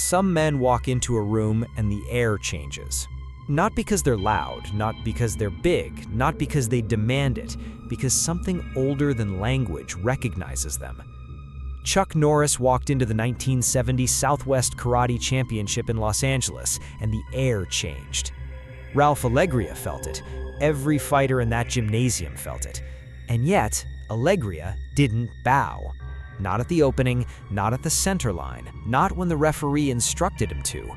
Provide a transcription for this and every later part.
Some men walk into a room and the air changes. Not because they're loud, not because they're big, not because they demand it, because something older than language recognizes them. Chuck Norris walked into the 1970 Southwest Karate Championship in Los Angeles, and the air changed. Ralph Alegria felt it. Every fighter in that gymnasium felt it. And yet, Alegria didn't bow. Not at the opening, not at the center line, not when the referee instructed him to.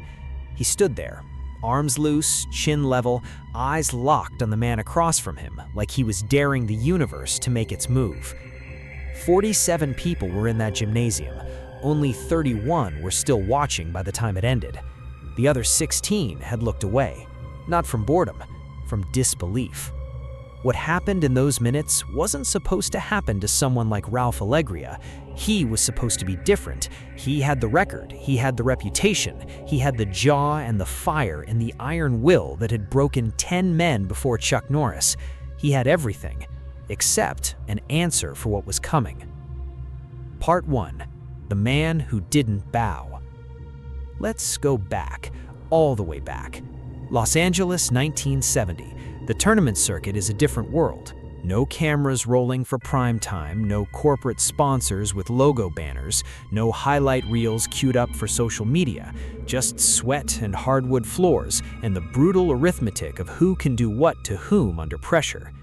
He stood there, arms loose, chin level, eyes locked on the man across from him, like he was daring the universe to make its move. 47 people were in that gymnasium. Only 31 were still watching by the time it ended. The other 16 had looked away, not from boredom, from disbelief. What happened in those minutes wasn't supposed to happen to someone like Ralph Alegria. He was supposed to be different. He had the record, he had the reputation, he had the jaw and the fire and the iron will that had broken 10 men before Chuck Norris. He had everything, except an answer for what was coming. Part 1. The Man Who Didn't Bow. Let's go back, all the way back. Los Angeles, 1970. The tournament circuit is a different world. No cameras rolling for prime time, no corporate sponsors with logo banners, no highlight reels queued up for social media, just sweat and hardwood floors and the brutal arithmetic of who can do what to whom under pressure.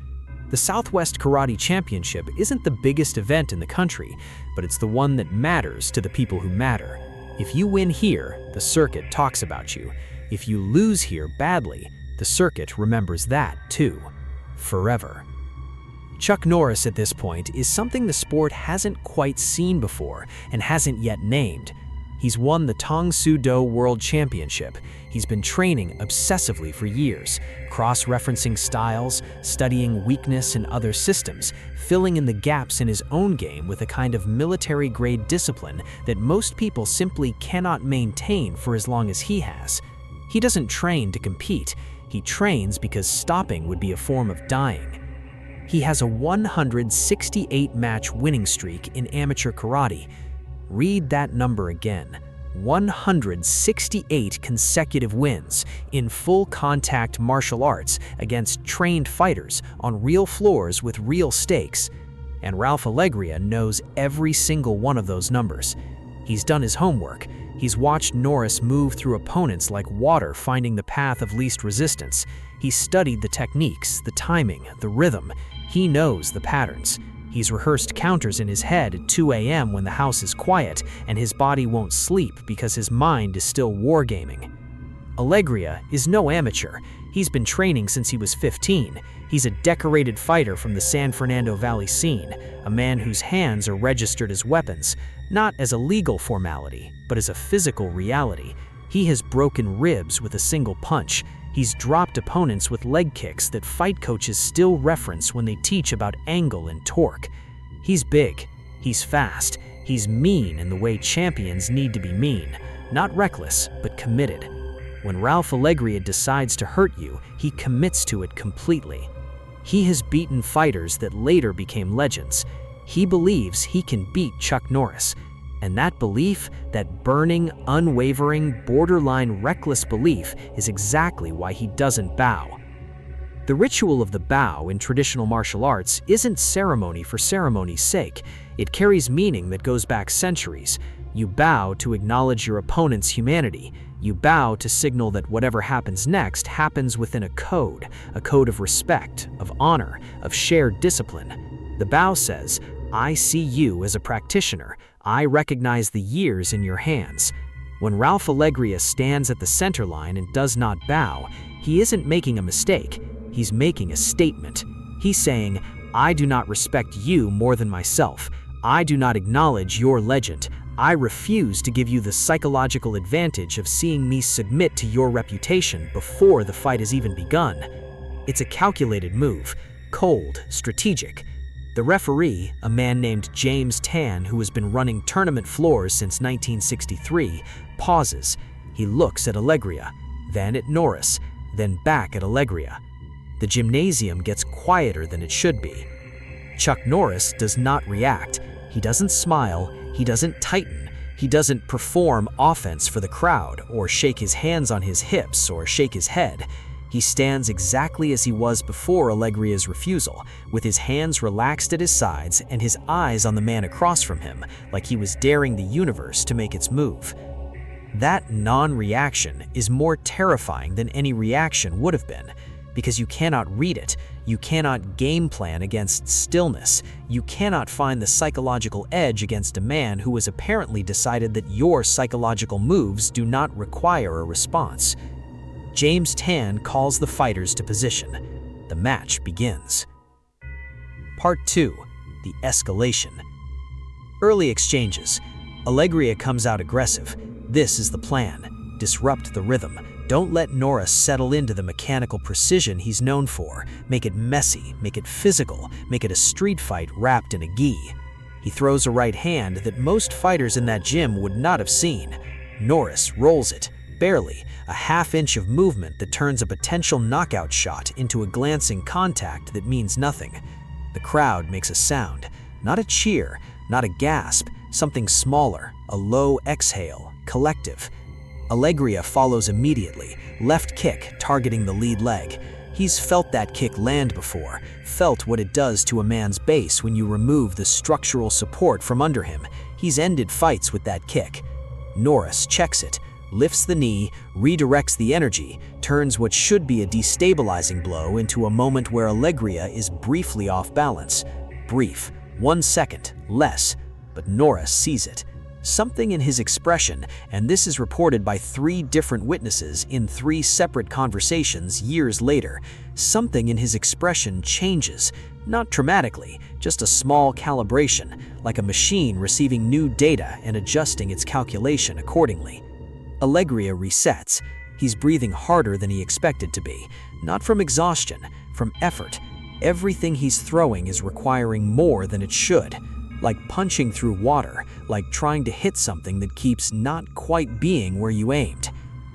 The Southwest Karate Championship isn't the biggest event in the country, but it's the one that matters to the people who matter. If you win here, the circuit talks about you. If you lose here badly, the circuit remembers that too, forever. Chuck Norris at this point is something the sport hasn't quite seen before and hasn't yet named. He's won the Tang Soo Do World Championship. He's been training obsessively for years, cross-referencing styles, studying weakness in other systems, filling in the gaps in his own game with a kind of military-grade discipline that most people simply cannot maintain for as long as he has. He doesn't train to compete. He trains because stopping would be a form of dying. He has a 168-match winning streak in amateur karate. Read that number again. 168 consecutive wins in full-contact martial arts against trained fighters on real floors with real stakes. And Ralph Alegria knows every single one of those numbers. He's done his homework. He's watched Norris move through opponents like water finding the path of least resistance. He's studied the techniques, the timing, the rhythm. He knows the patterns. He's rehearsed counters in his head at 2 a.m. when the house is quiet and his body won't sleep because his mind is still wargaming. Alegria is no amateur. He's been training since he was 15. He's a decorated fighter from the San Fernando Valley scene, a man whose hands are registered as weapons, not as a legal formality, but as a physical reality. He has broken ribs with a single punch. He's dropped opponents with leg kicks that fight coaches still reference when they teach about angle and torque. He's big, he's fast, he's mean in the way champions need to be mean, not reckless, but committed. When Ralph Alegria decides to hurt you, he commits to it completely. He has beaten fighters that later became legends. He believes he can beat Chuck Norris. And that belief, that burning, unwavering, borderline reckless belief, is exactly why he doesn't bow. The ritual of the bow in traditional martial arts isn't ceremony for ceremony's sake. It carries meaning that goes back centuries. You bow to acknowledge your opponent's humanity. You bow to signal that whatever happens next happens within a code of respect, of honor, of shared discipline. The bow says, I see you as a practitioner. I recognize the years in your hands. When Ralph Alegria stands at the center line and does not bow, he isn't making a mistake. He's making a statement. He's saying, I do not respect you more than myself. I do not acknowledge your legend. I refuse to give you the psychological advantage of seeing me submit to your reputation before the fight has even begun. It's a calculated move, cold, strategic. The referee, a man named James Tan who has been running tournament floors since 1963, pauses. He looks at Alegria, then at Norris, then back at Alegria. The gymnasium gets quieter than it should be. Chuck Norris does not react. He doesn't smile. He doesn't tighten. He doesn't perform offense for the crowd, or shake his hands on his hips, or shake his head. He stands exactly as he was before Alegria's refusal, with his hands relaxed at his sides and his eyes on the man across from him, like he was daring the universe to make its move. That non-reaction is more terrifying than any reaction would have been, because you cannot read it, you cannot game plan against stillness, you cannot find the psychological edge against a man who has apparently decided that your psychological moves do not require a response. James Tan calls the fighters to position. The match begins. Part 2. The escalation. Early exchanges. Alegria comes out aggressive. This is the plan. Disrupt the rhythm. Don't let Norris settle into the mechanical precision he's known for. Make it messy, make it physical, make it a street fight wrapped in a gi. He throws a right hand that most fighters in that gym would not have seen. Norris rolls it, barely, a half-inch of movement that turns a potential knockout shot into a glancing contact that means nothing. The crowd makes a sound, not a cheer, not a gasp, something smaller, a low exhale, collective. Alegria follows immediately, left kick targeting the lead leg. He's felt that kick land before, felt what it does to a man's base when you remove the structural support from under him. He's ended fights with that kick. Norris checks it, lifts the knee, redirects the energy, turns what should be a destabilizing blow into a moment where Alegria is briefly off balance. Brief, 1 second, less, but Norris sees it. Something in his expression, and this is reported by 3 different witnesses in 3 separate conversations years later, something in his expression changes, not dramatically, just a small calibration, like a machine receiving new data and adjusting its calculation accordingly. Alegria resets. He's breathing harder than he expected to be, not from exhaustion, from effort. Everything he's throwing is requiring more than it should. Like punching through water, like trying to hit something that keeps not quite being where you aimed.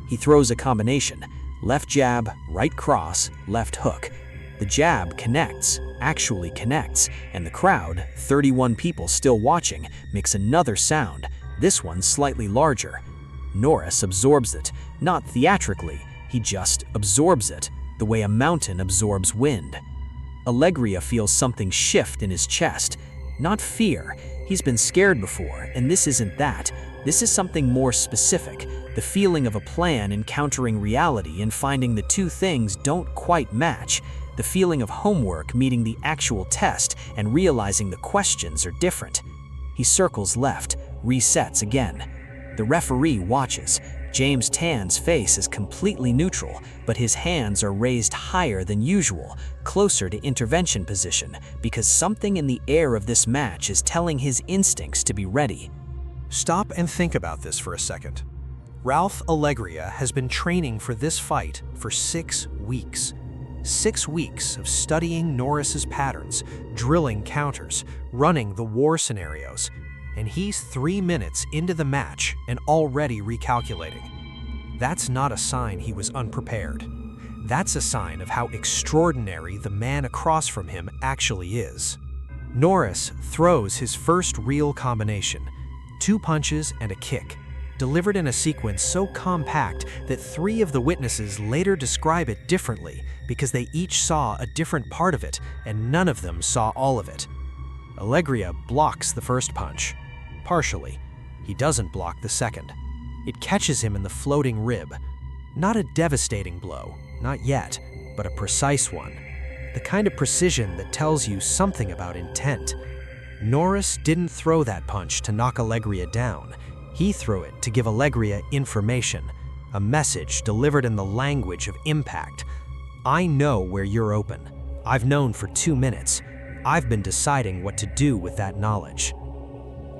He throws a combination, left jab, right cross, left hook. The jab connects, actually connects, and the crowd, 31 people still watching, makes another sound, this one slightly larger. Norris absorbs it, not theatrically, he just absorbs it, the way a mountain absorbs wind. Alegria feels something shift in his chest. Not fear. He's been scared before, and this isn't that. This is something more specific, the feeling of a plan encountering reality and finding the 2 things don't quite match, the feeling of homework meeting the actual test and realizing the questions are different. He circles left, resets again. The referee watches. James Tan's face is completely neutral, but his hands are raised higher than usual, closer to intervention position, because something in the air of this match is telling his instincts to be ready. Stop and think about this for a second. Ralph Alegria has been training for this fight for 6 weeks. 6 weeks of studying Norris's patterns, drilling counters, running the war scenarios. And he's 3 minutes into the match and already recalculating. That's not a sign he was unprepared. That's a sign of how extraordinary the man across from him actually is. Norris throws his first real combination, 2 punches and a kick, delivered in a sequence so compact that 3 of the witnesses later describe it differently because they each saw a different part of it and none of them saw all of it. Alegria blocks the first punch. Partially. He doesn't block the second. It catches him in the floating rib. Not a devastating blow, not yet, but a precise one. The kind of precision that tells you something about intent. Norris didn't throw that punch to knock Alegria down. He threw it to give Alegria information, a message delivered in the language of impact. I know where you're open. I've known for 2 minutes. I've been deciding what to do with that knowledge.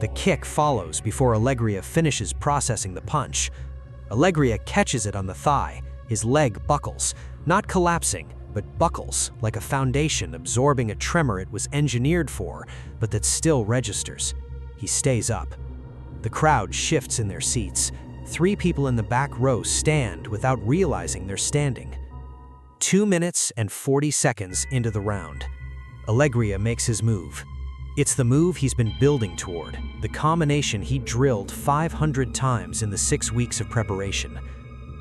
The kick follows before Alegria finishes processing the punch. Alegria catches it on the thigh. His leg buckles, not collapsing, but buckles like a foundation absorbing a tremor it was engineered for, but that still registers. He stays up. The crowd shifts in their seats. 3 people in the back row stand without realizing they're standing. 2 minutes and 40 seconds into the round. Alegria makes his move. It's the move he's been building toward, the combination he drilled 500 times in the 6 weeks of preparation.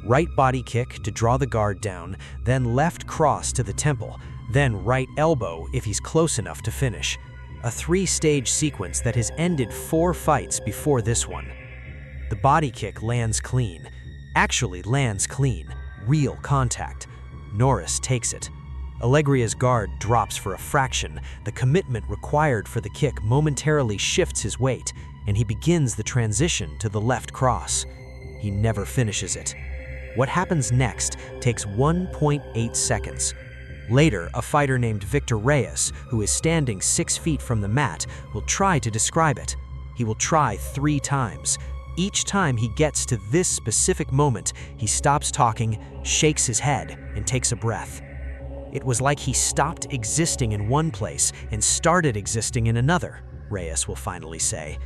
Right body kick to draw the guard down, then left cross to the temple, then right elbow if he's close enough to finish. A 3-stage sequence that has ended 4 fights before this one. The body kick lands clean. Actually lands clean. Real contact. Norris takes it. Alegria's guard drops for a fraction. The commitment required for the kick momentarily shifts his weight, and he begins the transition to the left cross. He never finishes it. What happens next takes 1.8 seconds. Later, a fighter named Victor Reyes, who is standing 6 feet from the mat, will try to describe it. He will try 3 times. Each time he gets to this specific moment, he stops talking, shakes his head, and takes a breath. It was like he stopped existing in one place and started existing in another, Reyes will finally say.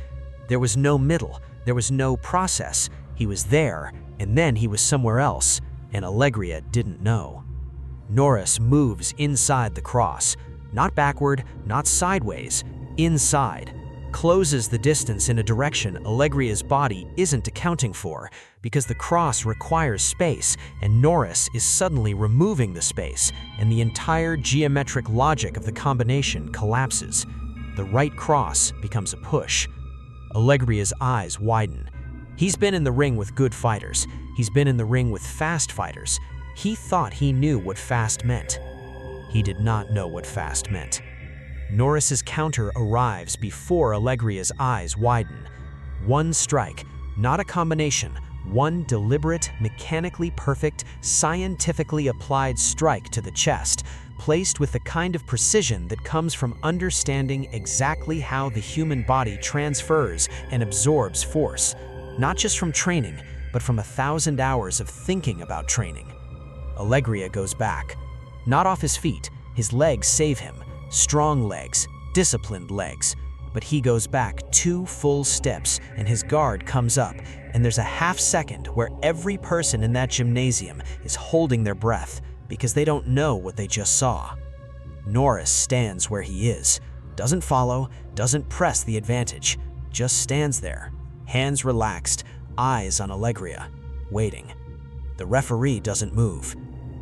There was no middle, there was no process. He was there, and then he was somewhere else, and Alegria didn't know. Norris moves inside the cross, not backward, not sideways, inside. Closes the distance in a direction Alegria's body isn't accounting for, because the cross requires space, and Norris is suddenly removing the space, and the entire geometric logic of the combination collapses. The right cross becomes a push. Alegria's eyes widen. He's been in the ring with good fighters. He's been in the ring with fast fighters. He thought he knew what fast meant. He did not know what fast meant. Norris's counter arrives before Alegria's eyes widen. One strike, not a combination, one deliberate, mechanically perfect, scientifically applied strike to the chest, placed with the kind of precision that comes from understanding exactly how the human body transfers and absorbs force, not just from training, but from 1,000 hours of thinking about training. Alegria goes back. Not off his feet, his legs save him. Strong legs, disciplined legs. But he goes back 2 full steps and his guard comes up, and there's a half second where every person in that gymnasium is holding their breath because they don't know what they just saw. Norris stands where he is, doesn't follow, doesn't press the advantage, just stands there, hands relaxed, eyes on Alegria, waiting. The referee doesn't move.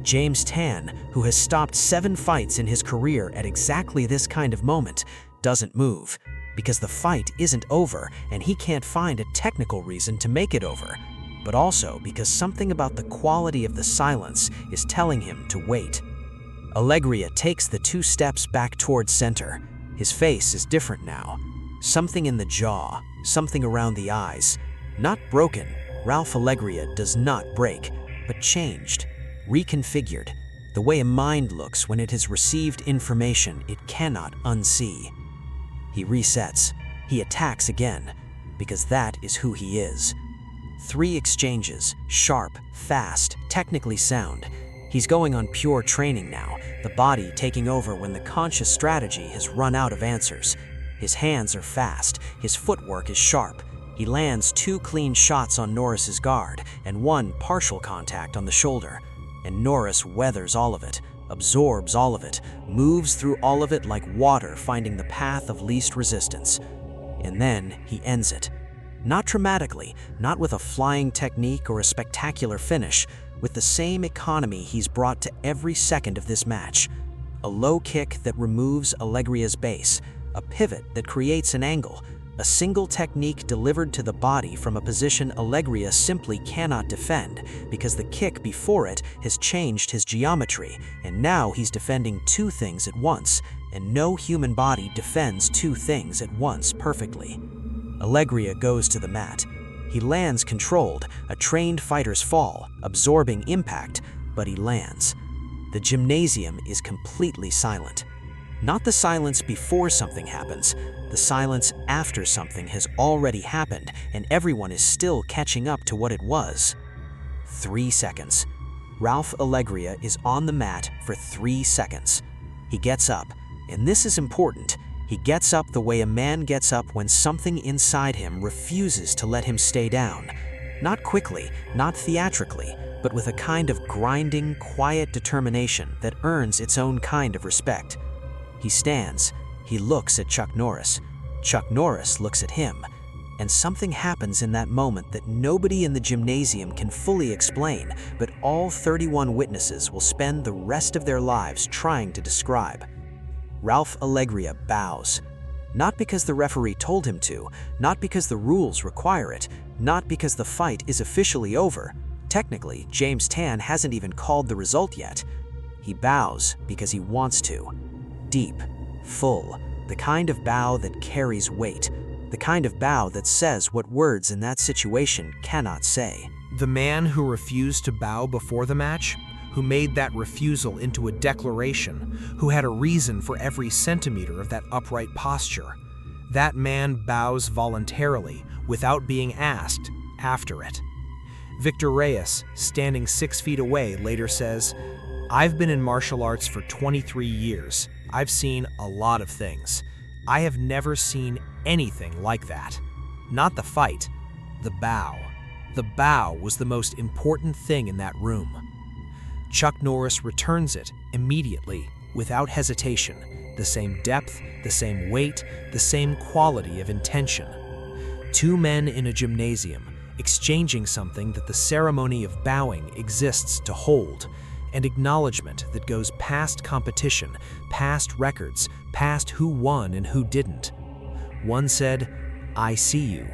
James Tan, who has stopped 7 fights in his career at exactly this kind of moment, doesn't move, because the fight isn't over and he can't find a technical reason to make it over, but also because something about the quality of the silence is telling him to wait. Alegria takes the 2 steps back towards center. His face is different now. Something in the jaw, something around the eyes. Not broken, Ralph Alegria does not break, but changed. Reconfigured, the way a mind looks when it has received information it cannot unsee. He resets. He attacks again, because that is who he is. 3 exchanges, sharp, fast, technically sound. He's going on pure training now, the body taking over when the conscious strategy has run out of answers. His hands are fast, his footwork is sharp. He lands 2 clean shots on Norris's guard and 1 partial contact on the shoulder. And Norris weathers all of it, absorbs all of it, moves through all of it like water finding the path of least resistance. And then he ends it. Not dramatically, not with a flying technique or a spectacular finish, with the same economy he's brought to every second of this match. A low kick that removes Alegria's base, a pivot that creates an angle, a single technique delivered to the body from a position Alegria simply cannot defend because the kick before it has changed his geometry, and now he's defending 2 things at once, and no human body defends 2 things at once perfectly. Alegria goes to the mat. He lands controlled, a trained fighter's fall, absorbing impact, but he lands. The gymnasium is completely silent. Not the silence before something happens, the silence after something has already happened and everyone is still catching up to what it was. 3 seconds. Ralph Alegria is on the mat for 3 seconds. He gets up, and this is important. He gets up the way a man gets up when something inside him refuses to let him stay down. Not quickly, not theatrically, but with a kind of grinding, quiet determination that earns its own kind of respect. He stands. He looks at Chuck Norris. Chuck Norris looks at him. And something happens in that moment that nobody in the gymnasium can fully explain, but all 31 witnesses will spend the rest of their lives trying to describe. Ralph Alegria bows. Not because the referee told him to, not because the rules require it, not because the fight is officially over. Technically, James Tan hasn't even called the result yet. He bows because he wants to. Deep, full, the kind of bow that carries weight, the kind of bow that says what words in that situation cannot say. The man who refused to bow before the match, who made that refusal into a declaration, who had a reason for every centimeter of that upright posture, that man bows voluntarily without being asked after it. Victor Reyes, standing 6 feet away, later says, "I've been in martial arts for 23 years. I've seen a lot of things. I have never seen anything like that. Not the fight, the bow. The bow was the most important thing in that room." Chuck Norris returns it immediately, without hesitation, the same depth, the same weight, the same quality of intention. Two men in a gymnasium, exchanging something that the ceremony of bowing exists to hold, an acknowledgement that goes past competition, past records, past who won and who didn't. One said, "I see you."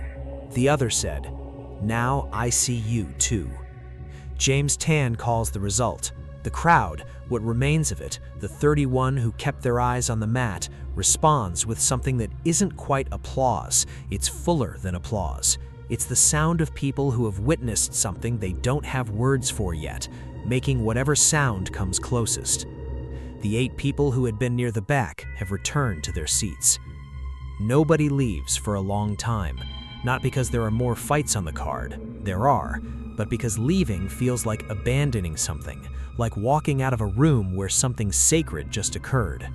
The other said, "Now I see you too." James Tan calls the result. The crowd, what remains of it, the 31 who kept their eyes on the mat, responds with something that isn't quite applause. It's fuller than applause. It's the sound of people who have witnessed something they don't have words for yet, making whatever sound comes closest. The 8 people who had been near the back have returned to their seats. Nobody leaves for a long time, not because there are more fights on the card, there are, but because leaving feels like abandoning something, like walking out of a room where something sacred just occurred.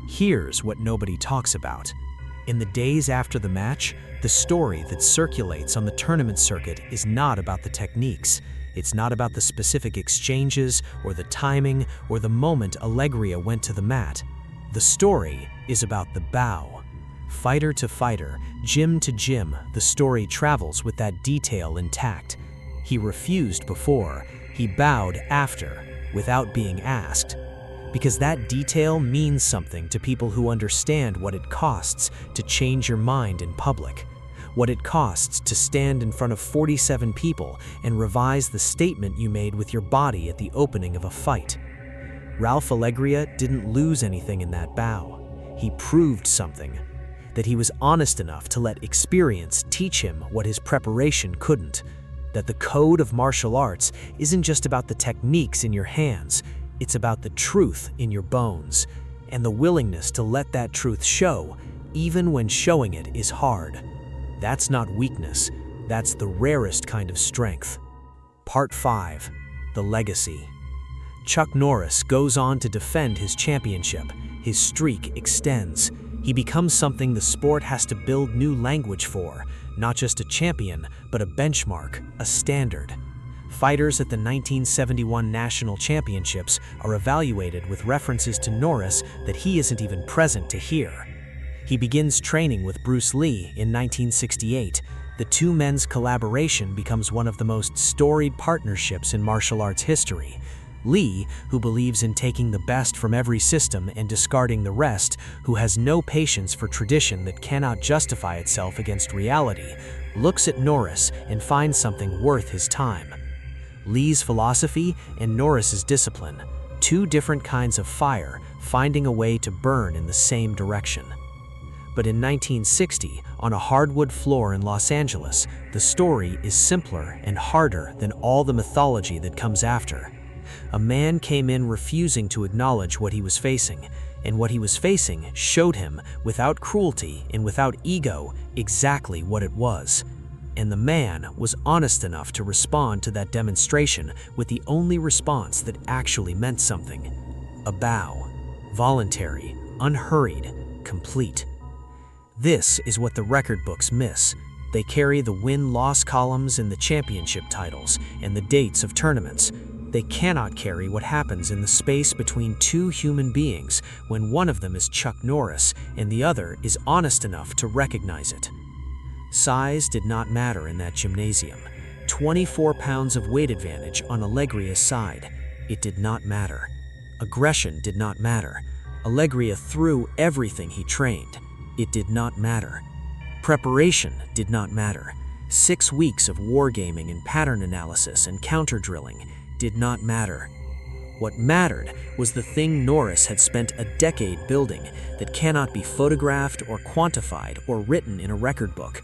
Here's what nobody talks about. In the days after the match, the story that circulates on the tournament circuit is not about the techniques. It's not about the specific exchanges or the timing or the moment Alegria went to the mat. The story is about the bow. Fighter to fighter, gym to gym, the story travels with that detail intact. He refused before, he bowed after, without being asked. Because that detail means something to people who understand what it costs to change your mind in public, what it costs to stand in front of 47 people and revise the statement you made with your body at the opening of a fight. Ralph Alegria didn't lose anything in that bow. He proved something, that he was honest enough to let experience teach him what his preparation couldn't, that the code of martial arts isn't just about the techniques in your hands, it's about the truth in your bones, and the willingness to let that truth show, even when showing it is hard. That's not weakness, that's the rarest kind of strength. Part 5. The Legacy. Chuck Norris goes on to defend his championship. His streak extends. He becomes something the sport has to build new language for, not just a champion, but a benchmark, a standard. Fighters at the 1971 National Championships are evaluated with references to Norris that he isn't even present to hear. He begins training with Bruce Lee in 1968. The two men's collaboration becomes one of the most storied partnerships in martial arts history. Lee, who believes in taking the best from every system and discarding the rest, who has no patience for tradition that cannot justify itself against reality, looks at Norris and finds something worth his time. Lee's philosophy and Norris's discipline, two different kinds of fire finding a way to burn in the same direction. But in 1960, on a hardwood floor in Los Angeles, the story is simpler and harder than all the mythology that comes after. A man came in refusing to acknowledge what he was facing, and what he was facing showed him, without cruelty and without ego, exactly what it was. And the man was honest enough to respond to that demonstration with the only response that actually meant something. A bow. Voluntary, unhurried, complete. This is what the record books miss. They carry the win-loss columns and the championship titles and the dates of tournaments. They cannot carry what happens in the space between two human beings when one of them is Chuck Norris and the other is honest enough to recognize it. Size did not matter in that gymnasium. 24 pounds of weight advantage on Alegria's side. It did not matter. Aggression did not matter. Alegria threw everything he trained. It did not matter. Preparation did not matter. 6 weeks of wargaming and pattern analysis and counter-drilling did not matter. What mattered was the thing Norris had spent a decade building that cannot be photographed or quantified or written in a record book.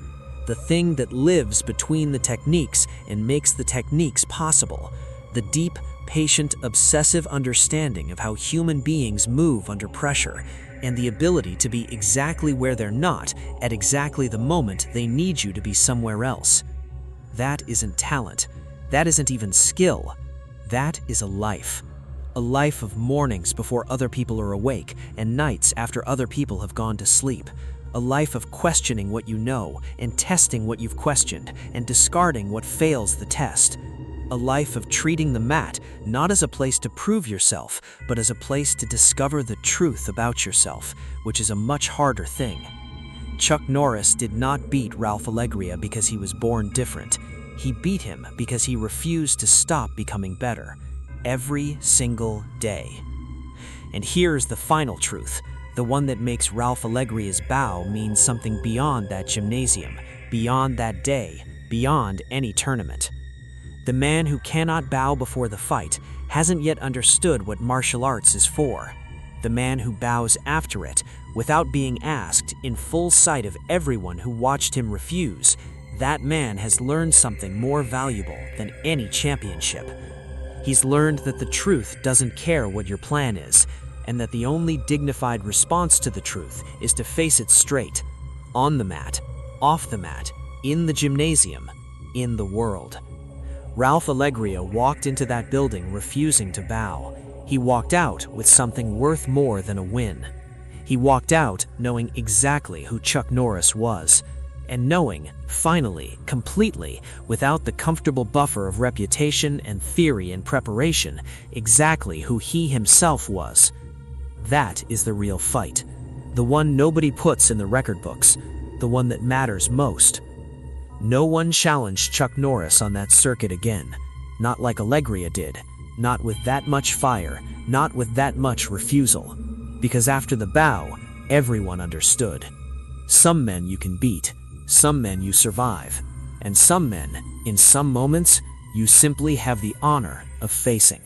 The thing that lives between the techniques and makes the techniques possible. The deep, patient, obsessive understanding of how human beings move under pressure and the ability to be exactly where they're not at exactly the moment they need you to be somewhere else. That isn't talent. That isn't even skill. That is a life. A life of mornings before other people are awake and nights after other people have gone to sleep. A life of questioning what you know and testing what you've questioned and discarding what fails the test. A life of treating the mat not as a place to prove yourself, but as a place to discover the truth about yourself, which is a much harder thing. Chuck Norris did not beat Ralph Alegria because he was born different. He beat him because he refused to stop becoming better. Every single day. And here's the final truth, the one that makes Ralph Alegria's bow mean something beyond that gymnasium, beyond that day, beyond any tournament. The man who cannot bow before the fight hasn't yet understood what martial arts is for. The man who bows after it, without being asked, in full sight of everyone who watched him refuse, that man has learned something more valuable than any championship. He's learned that the truth doesn't care what your plan is, and that the only dignified response to the truth is to face it straight, on the mat, off the mat, in the gymnasium, in the world. Ralph Alegria walked into that building refusing to bow. He walked out with something worth more than a win. He walked out knowing exactly who Chuck Norris was, and knowing, finally, completely, without the comfortable buffer of reputation and theory and preparation, exactly who he himself was. That is the real fight. The one nobody puts in the record books. The one that matters most. No one challenged Chuck Norris on that circuit again. Not like Alegria did. Not with that much fire. Not with that much refusal. Because after the bow, everyone understood. Some men you can beat. Some men you survive. And some men, in some moments, you simply have the honor of facing.